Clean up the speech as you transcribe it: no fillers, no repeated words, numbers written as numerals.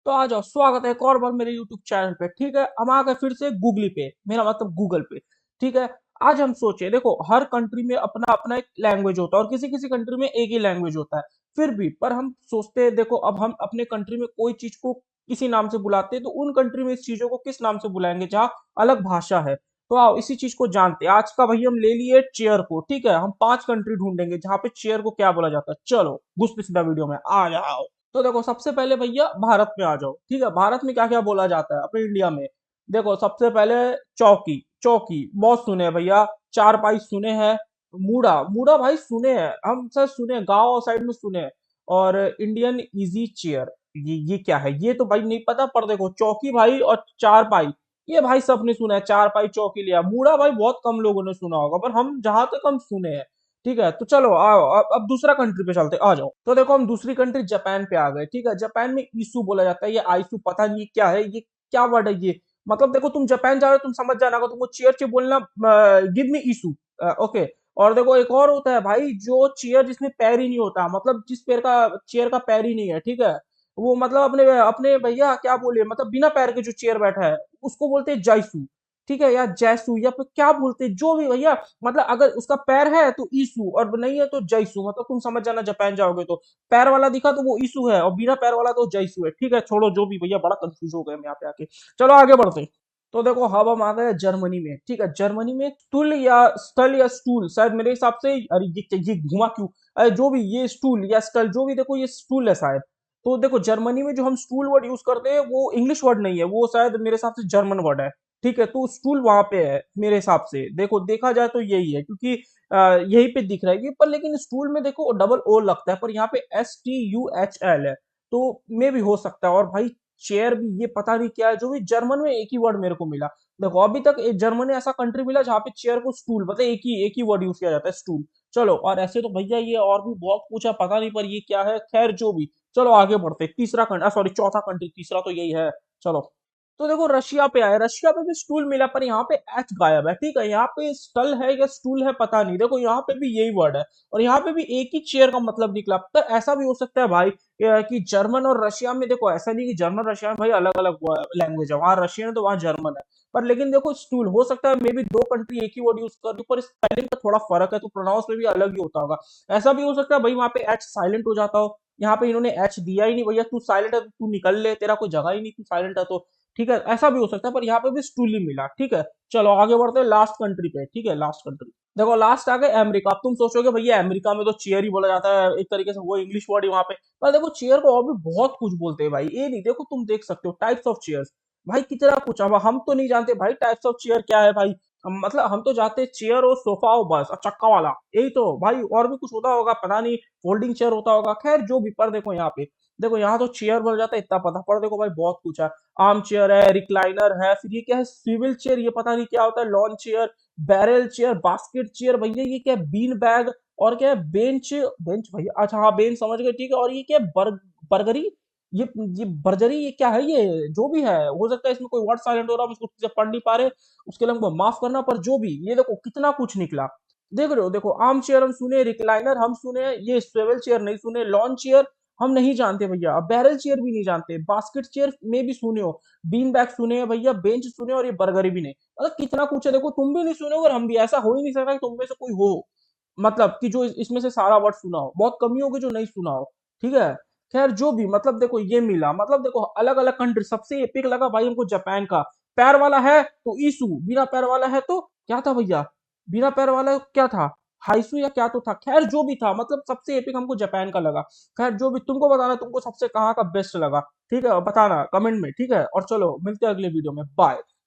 तो आ जाओ, स्वागत है एक और बार मेरे YouTube चैनल पे। ठीक है, हम आ गए फिर से गूगली पे, मेरा मतलब गूगल पे। ठीक है, आज हम सोचे, देखो हर कंट्री में अपना अपना एक लैंग्वेज होता है और किसी किसी कंट्री में एक ही लैंग्वेज होता है। फिर भी पर हम सोचते हैं, देखो अब हम अपने कंट्री में कोई चीज को किसी नाम से बुलाते हैं, तो उन कंट्री में इस चीजों को किस नाम से बुलाएंगे जहाँ अलग भाषा है। तो आओ इसी चीज को जानते हैं। आज का भाई हम ले लिए चेयर को। ठीक है, हम 5 कंट्री ढूंढेंगे जहाँ पे चेयर को क्या बोला जाता है। चलो घुसते सीधा वीडियो में आ जाओ। तो देखो सबसे पहले भैया भारत में आ जाओ। ठीक है, भारत में क्या क्या बोला जाता है अपने इंडिया में। देखो सबसे पहले चौकी, चौकी बहुत सुने हैं भैया। चारपाई सुने हैं। मूढ़ा, मूढ़ा भाई सुने हैं, हम सर सुने हैं, गांव और साइड में सुने हैं। और इंडियन इजी चेयर, ये क्या है ये तो भाई नहीं पता, पर देखो चौकी भाई और चारपाई ये भाई सबने सुना है। चारपाई चौकी लिया, मूढ़ा भाई बहुत कम लोगों ने सुना होगा, पर हम जहां तक हम सुने हैं। ठीक है, तो चलो आओ अब दूसरा कंट्री पे चलते, आ जाओ। तो देखो हम दूसरी कंट्री जापान पे आ गए। ठीक है, जापान में ईसु बोला जाता है, ये आइसु पता नहीं क्या है, ये क्या वर्ड है ये। मतलब देखो तुम जापान जा रहे हो, तुम समझ जाना, अगर तुमको चेयर से बोलना गिव मी ईसु, ओके। और देखो एक और होता है भाई, जो चेयर जिसमें पैर ही नहीं होता, मतलब जिस पैर का चेयर का पैर ही नहीं है। ठीक है, वो मतलब अपने अपने भैया क्या बोले, मतलब बिना पैर के जो चेयर बैठा है उसको बोलते हैं जाइसू। ठीक है, या जैसू या फिर क्या बोलते हैं जो भी भैया। मतलब अगर उसका पैर है तो ईसु और नहीं है तो जैसू, मतलब तुम समझ जाना जापान जाओगे तो। पैर वाला दिखा तो वो ईसु है और बिना पैर वाला तो जैसू है। ठीक है, छोड़ो जो भी भैया, बड़ा कंफ्यूज हो गए हम यहाँ पे आके। चलो आगे बढ़ते हैं। तो देखो अब हम आ गए जर्मनी में। ठीक है, जर्मनी में स्टूल या स्टल या स्टूल, शायद मेरे हिसाब से, अरे ये घुमा क्यों, अरे जो भी, ये स्टूल या स्टल जो भी, देखो ये स्टूल है शायद। तो देखो जर्मनी में जो हम स्टूल वर्ड यूज करते हैं वो इंग्लिश वर्ड नहीं है, वो शायद मेरे हिसाब से जर्मन वर्ड है। ठीक है, तो स्टूल वहां पे है मेरे हिसाब से, देखो देखा जाए तो यही है, क्योंकि यही पे दिख रहा है ये, पर लेकिन स्टूल में देखो डबल ओ लगता है, पर यहाँ पे STUHL है। तो मे भी हो सकता है। और भाई चेयर भी ये पता नहीं क्या है, जो भी जर्मन में एक ही वर्ड मेरे को मिला। देखो अभी तक जर्मन ऐसा कंट्री मिला जहाँ पे चेयर को स्टूल, मतलब एक ही वर्ड यूज किया जाता है, स्टूल। चलो, और ऐसे तो भैया ये और भी बहुत कुछ है, पता नहीं पर ये क्या है, खैर जो भी। चलो आगे बढ़ते, तीसरा कंट्री, सॉरी चौथा कंट्री, तीसरा तो यही है। चलो, तो देखो रशिया पे आए, रशिया पे भी स्टूल मिला, पर यहाँ पे एच गायब है। ठीक है, यहाँ पे स्टल है या स्टूल है पता नहीं, देखो यहाँ पे भी यही वर्ड है। और यहाँ पे भी एक ही चेयर का मतलब निकला, पर ऐसा भी हो सकता है भाई कि जर्मन और रशिया में, देखो ऐसा नहीं कि जर्मन रशिया में भाई अलग अलग लैंग्वेज है, वहाँ रशियन है तो वहाँ जर्मन है। पर लेकिन देखो स्टूल हो सकता है मे भी दो कंट्री एक ही वर्ड यूज कर रही हो, पर स्पेलिंग का थोड़ा फर्क है, तो प्रोनाउंस में भी अलग ही होता होगा। ऐसा भी हो सकता है भाई वहां पे एच साइलेंट हो जाता हो, यहाँ पे इन्होंने एच दिया ही नहीं, भैया तू साइलेंट है तो तू निकल ले, तेरा कोई जगह ही नहीं, तू साइलेंट है तो। ठीक है, ऐसा भी हो सकता है, पर यहाँ पे भी स्टूल ही मिला। ठीक है, चलो आगे बढ़ते हैं लास्ट कंट्री पे। ठीक है, लास्ट कंट्री, देखो लास्ट आ गए अमेरिका। अब तुम सोचोगे भैया अमेरिका में तो चेयर ही बोला जाता है, एक तरीके से वो इंग्लिश वर्ड ही वहां पे। पर देखो चेयर को और भी बहुत कुछ बोलते हैं भाई, ये नहीं, देखो तुम देख सकते हो टाइप्स ऑफ चेयर्स, भाई कितना कुछ। अब हम तो नहीं जानते भाई टाइप्स ऑफ चेयर क्या है भाई। मतलब हम तो जानते हैं चेयर और सोफा हो बस, और चक्का वाला, यही तो भाई, और भी कुछ होता होगा पता नहीं, फोल्डिंग चेयर होता होगा, खैर जो भी। पर देखो यहाँ पे, देखो यहाँ तो चेयर बोल जाता है इतना पता, पर देखो भाई बहुत कुछ है। आर्म चेयर है, रिक्लाइनर है, फिर ये क्या है, स्विvel चेयर, ये पता नहीं क्या होता है, lawn chair, barrel chair, basket chair, भैया ये क्या है, बीन बैग, और क्या है, बेंच, बेंच भैया, अच्छा हाँ बेंच समझ गए। ठीक है, और ये क्या है, बर्गरी, ये बर्जरी, ये क्या है, ये जो भी है, हो सकता है इसमें कोई वर्ड साइलेंट हो रहा है, हम इसको ठीक से पढ़ नहीं पा रहे, उसके लिए हमको माफ करना, पर जो भी, ये देखो कितना कुछ निकला। देख रहे हो, देखो आर्म चेयर हम सुने, रिक्लाइनर हम सुने, ये स्वेवल चेयर नहीं सुने, लॉन चेयर हम नहीं जानते भैया, बैरल चेयर भी नहीं जानते, बास्केट चेयर में भी सुने हो, बीन बैग सुने हैं भैया, बेंच सुने, और ये बर्गर भी नहीं। मतलब कितना कुछ है, देखो तुम भी नहीं सुने हो और हम भी, ऐसा हो ही नहीं सकता कि तुम में से कोई हो, मतलब कि जो इसमें से सारा वर्ड सुना हो, बहुत कमी होगी जो नहीं सुना हो। ठीक है, खैर जो भी, मतलब देखो ये मिला, मतलब देखो अलग अलग कंट्री। सबसे एपिक लगा भाई हमको जापान का, पैर वाला है तो ईसु, बिना पैर वाला है तो क्या था भैया, बिना पैर वाला क्या था, हाइसु या क्या तो था, खैर जो भी था, मतलब सबसे एपिक हमको जापान का लगा। खैर जो भी, तुमको बताना तुमको सबसे कहाँ का बेस्ट लगा। ठीक है, बताना कमेंट में। ठीक है, और चलो मिलते हैं अगले वीडियो में, बाय।